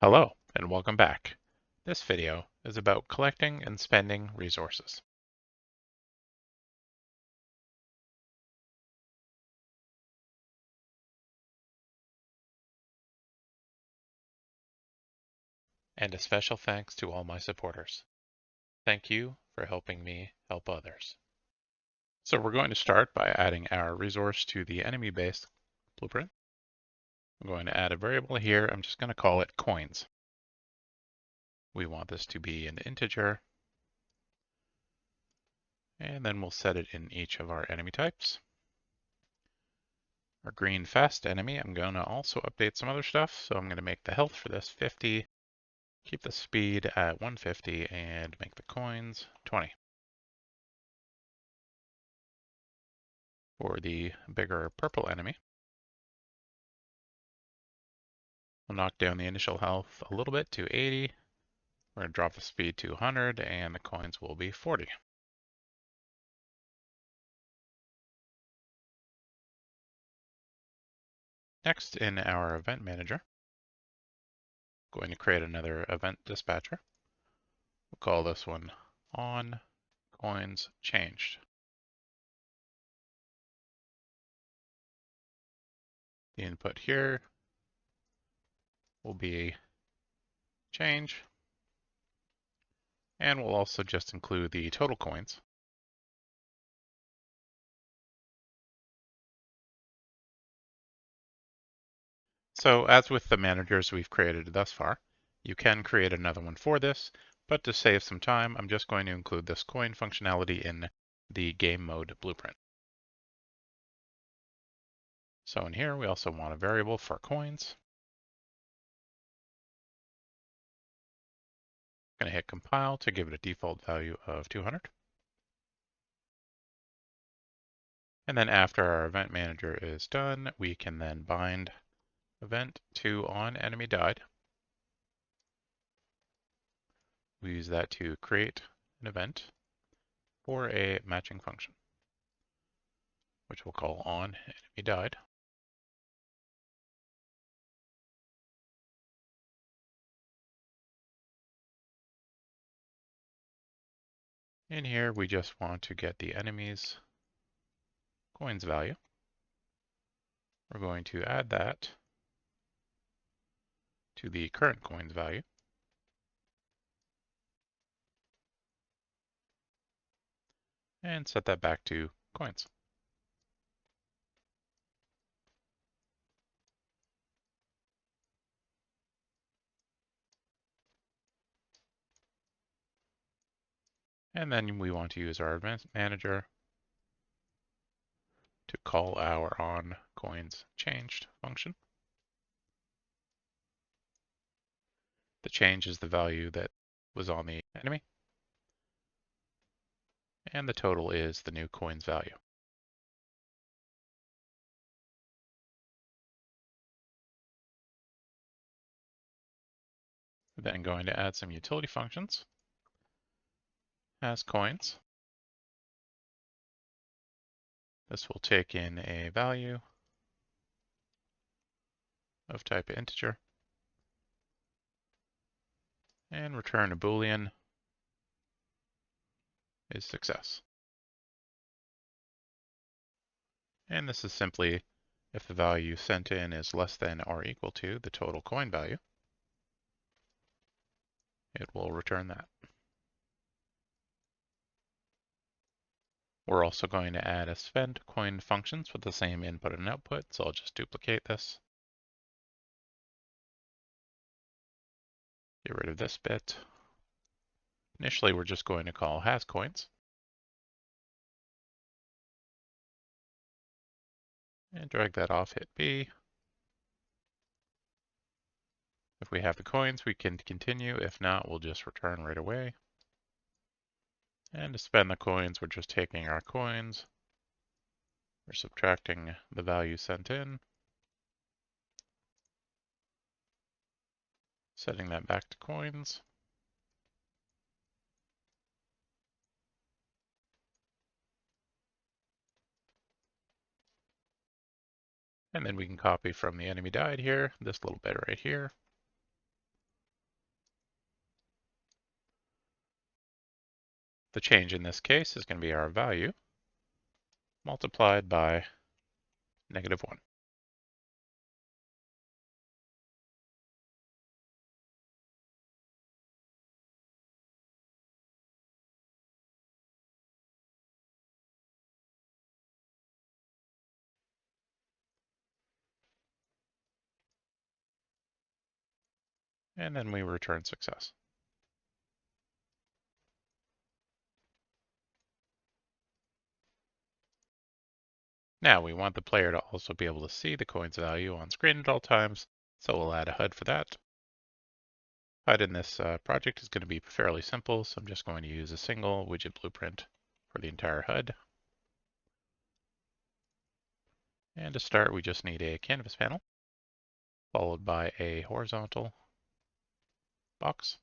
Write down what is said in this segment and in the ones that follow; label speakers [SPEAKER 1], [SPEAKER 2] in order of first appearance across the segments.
[SPEAKER 1] Hello, and welcome back. This video is about collecting and spending resources. And a special thanks to all my supporters. Thank you for helping me help others. So we're going to start by adding our resource to the enemy-based blueprint. I'm going to add a variable here. I'm just going to call it coins. We want this to be an integer, and then we'll set it in each of our enemy types. Our green fast enemy, I'm going to also update some other stuff. So I'm going to make the health for this 50, keep the speed at 150, and make the coins 20. For the bigger purple enemy, we'll knock down the initial health a little bit to 80. We're going to drop the speed to 100, and the coins will be 40. Next, in our event manager, I'm going to create another event dispatcher. We'll call this one on coins changed. The input here will be change, and we'll also just include the total coins. So as with the managers we've created thus far, you can create another one for this, but to save some time, I'm just going to include this coin functionality in the game mode blueprint. So in here, we also want a variable for coins. I'm going to hit compile to give it a default value of 200. And then after our event manager is done, we can then bind event to on enemy died. We use that to create an event for a matching function, which we'll call on enemy died. In here, we just want to get the enemy's coins value. We're going to add that to the current coins value. And set that back to coins. And then we want to use our event manager to call our on coins changed function. The change is the value that was on the enemy, and the total is the new coins value. We're then going to add some utility functions. As coins, this will take in a value of type integer and return a Boolean is success. And this is simply if the value sent in is less than or equal to the total coin value, it will return that. We're also going to add a spend coin functions with the same input and output, so I'll just duplicate this. Get rid of this bit. Initially, we're just going to call has coins. And drag that off, hit B. If we have the coins, we can continue. If not, we'll just return right away. And to spend the coins, we're just taking our coins. We're subtracting the value sent in. Setting that back to coins. And then we can copy from the enemy died here, this little bit right here. The change in this case is going to be our value multiplied by -1. And then we return success. Now we want the player to also be able to see the coin's value on screen at all times, so we'll add a HUD for that. HUD in this project is going to be fairly simple, so I'm just going to use a single widget blueprint for the entire HUD. And to start, we just need a canvas panel, followed by a horizontal box.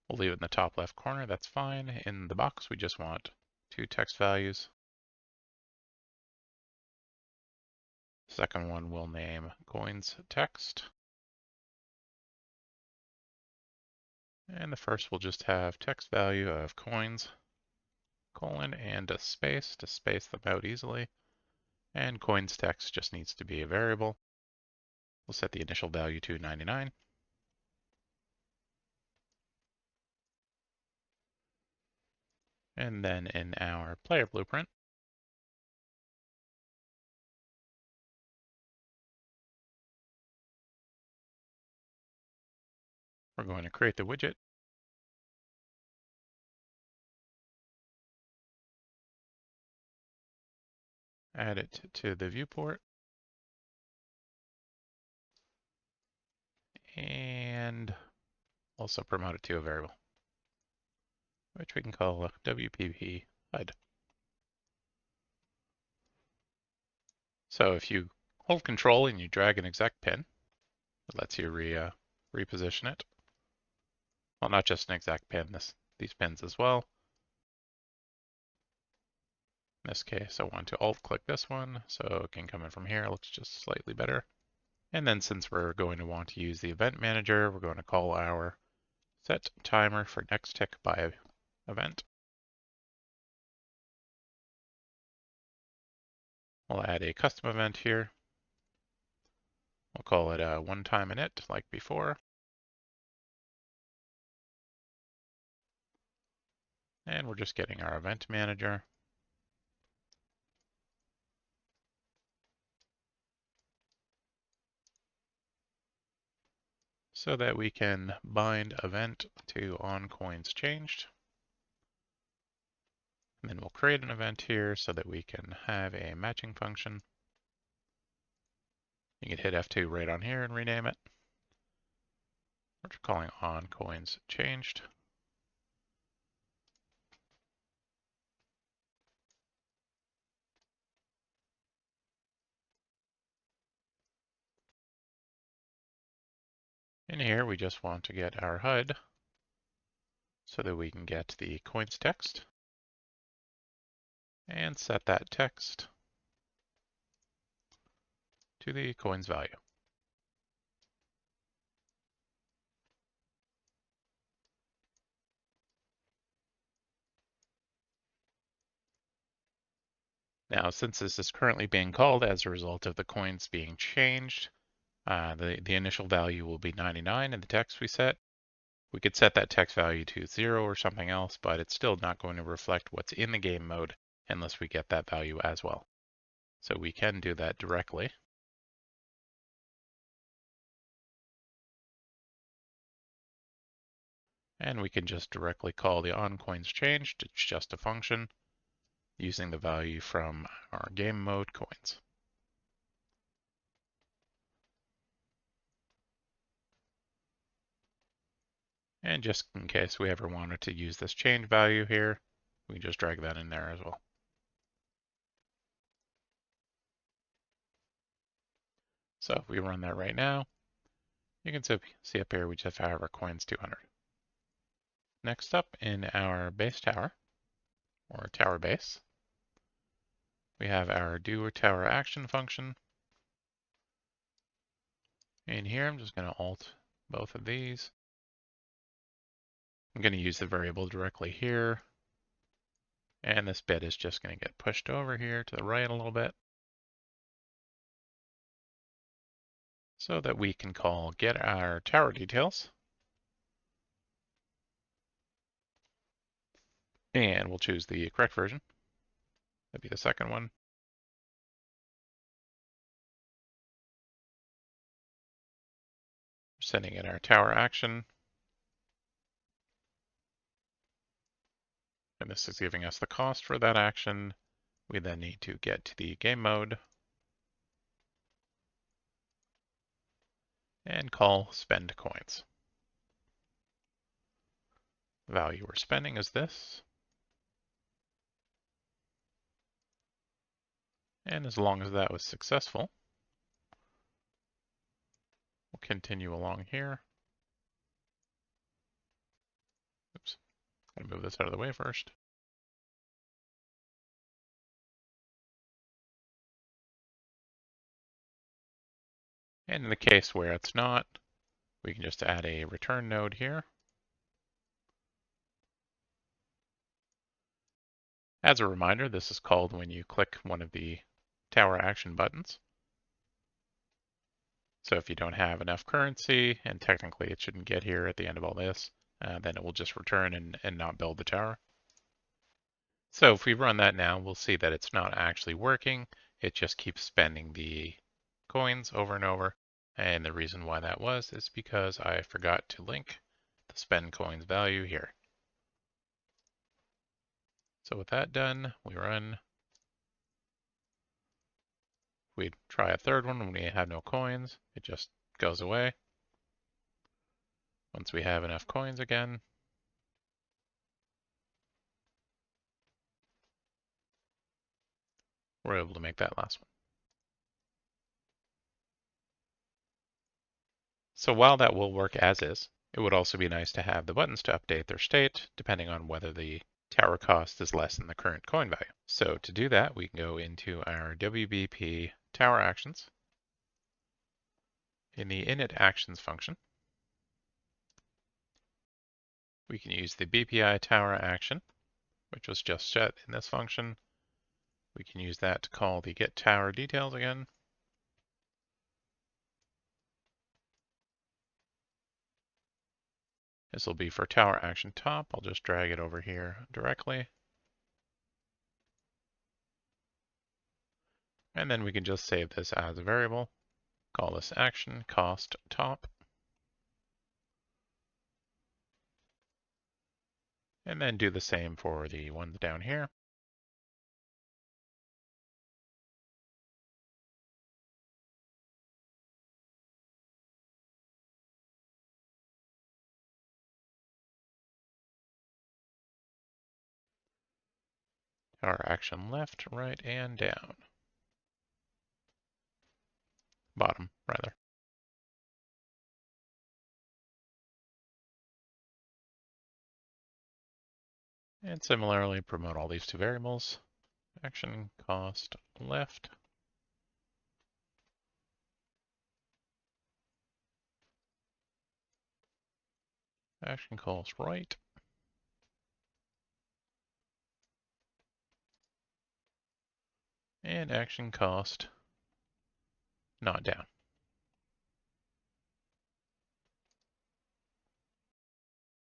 [SPEAKER 1] We'll leave it in the top left corner, that's fine. In the box, we just want 2 text values. Second one we'll name coins text. And the first will just have text value of coins, colon, and a space to space them out easily. And coins text just needs to be a variable. We'll set the initial value to 99. And then in our player blueprint, we're going to create the widget, add it to the viewport, and also promote it to a variable, which we can call WPP HUD. So if you hold Control and you drag an exec pin, it lets you reposition it. Well, not just an exec pin, these pins as well. In this case, I want to alt-click this one, so it can come in from here. It looks just slightly better. And then since we're going to want to use the event manager, we're going to call our set timer for next tick by event. We'll add a custom event here. We'll call it a one time init like before. And we're just getting our event manager. So that we can bind event to onCoinsChanged. And then we'll create an event here so that we can have a matching function. You can hit F2 right on here and rename it. We're calling onCoinsChanged. In here, we just want to get our HUD so that we can get the coins text and set that text to the coins value. Now, since this is currently being called as a result of the coins being changed, the initial value will be 99 in the text we set. We could set that text value to 0 or something else, but it's still not going to reflect what's in the game mode unless we get that value as well. So we can do that directly. And we can just directly call the onCoinsChanged. It's just a function using the value from our game mode coins. And just in case we ever wanted to use this change value here, we can just drag that in there as well. So if we run that right now, you can see up here we just have our coins 200. Next up in our base tower, or tower base, we have our do tower action function. In here, I'm just going to alt both of these. I'm going to use the variable directly here. And this bit is just going to get pushed over here to the right a little bit so that we can call get our tower details. And we'll choose the correct version. That'd be the second one. We're sending in our tower action. And this is giving us the cost for that action. We then need to get to the game mode and call spend coins. The value we're spending is this. And as long as that was successful, we'll continue along here. Oops, gotta move this out of the way first. And in the case where it's not, we can just add a return node here. As a reminder, this is called when you click one of the tower action buttons. So if you don't have enough currency, and technically it shouldn't get here at the end of all this, then it will just return and not build the tower. So if we run that now, we'll see that it's not actually working. It just keeps spending the coins over and over. And the reason why that was is because I forgot to link the spend coins value here. So with that done, we run. We try a third one when we have no coins, it just goes away. Once we have enough coins again, we're able to make that last one. So while that will work as is, it would also be nice to have the buttons to update their state depending on whether the tower cost is less than the current coin value. So to do that, we can go into our WBP tower actions. In the init actions function, we can use the BPI tower action, which was just set in this function. We can use that to call the get tower details again. This will be for tower action top. I'll just drag it over here directly. And then we can just save this as a variable. Call this action cost top. And then do the same for the ones down here. Tower action left, right, and down. Bottom, rather. And similarly, promote all these two variables. Action cost left. Action cost right. And action cost not down.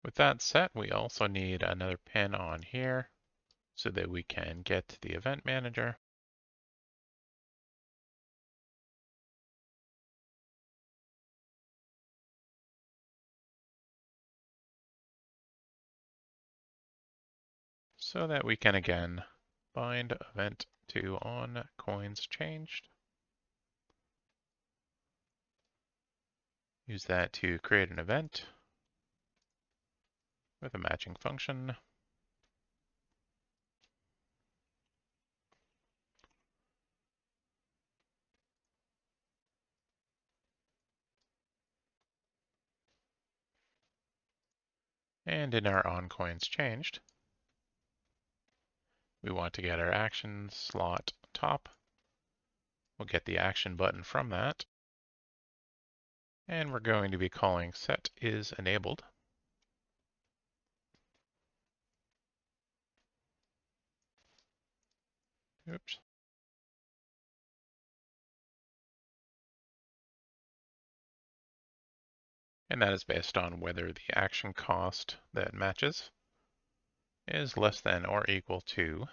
[SPEAKER 1] With that set, we also need another pin on here so that we can get to the event manager. So that we can again bind event to on coins changed. Use that to create an event with a matching function. And in our on coins changed, we want to get our action slot top. We'll get the action button from that. And we're going to be calling set is enabled. Oops. And that is based on whether the action cost that matches is less than or equal to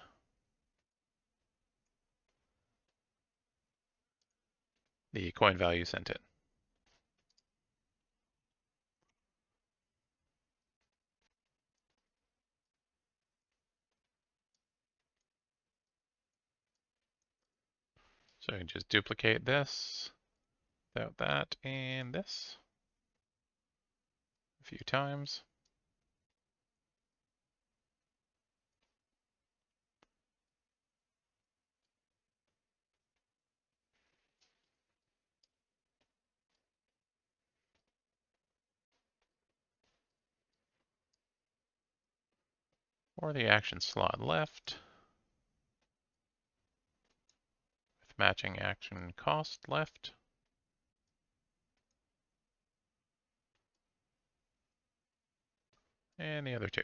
[SPEAKER 1] the coin value sent in. So you can just duplicate this, without that, and this a few times. Or the action slot left with matching action cost left. And the other two.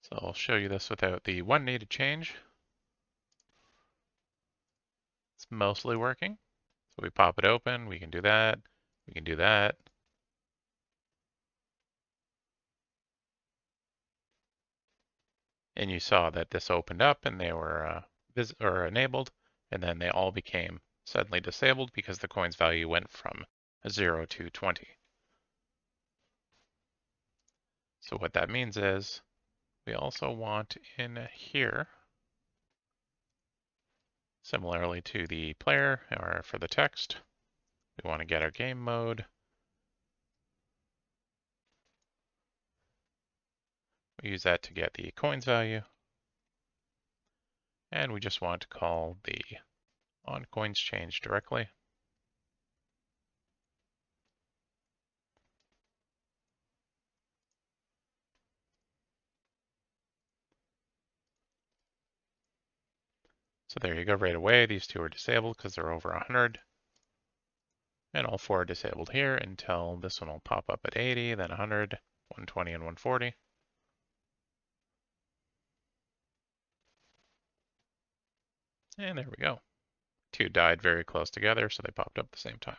[SPEAKER 1] So I'll show you this without the one needed change. It's mostly working. So we pop it open, we can do that, we can do that. And you saw that this opened up and they were enabled, and then they all became suddenly disabled because the coin's value went from 0 to 20. So what that means is we also want in here, similarly to the player or for the text, we want to get our game mode. We use that to get the coins value. And we just want to call the onCoinsChange directly. So there you go right away. These two are disabled because they're over 100. And all four are disabled here until this one will pop up at 80, then 100, 120, and 140. And there we go. Two died very close together, so they popped up at the same time.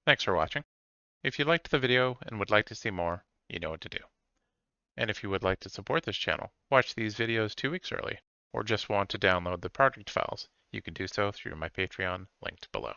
[SPEAKER 1] Thanks for watching. If you liked the video and would like to see more, you know what to do. And if you would like to support this channel, watch these videos 2 weeks early, or just want to download the project files, you can do so through my Patreon linked below.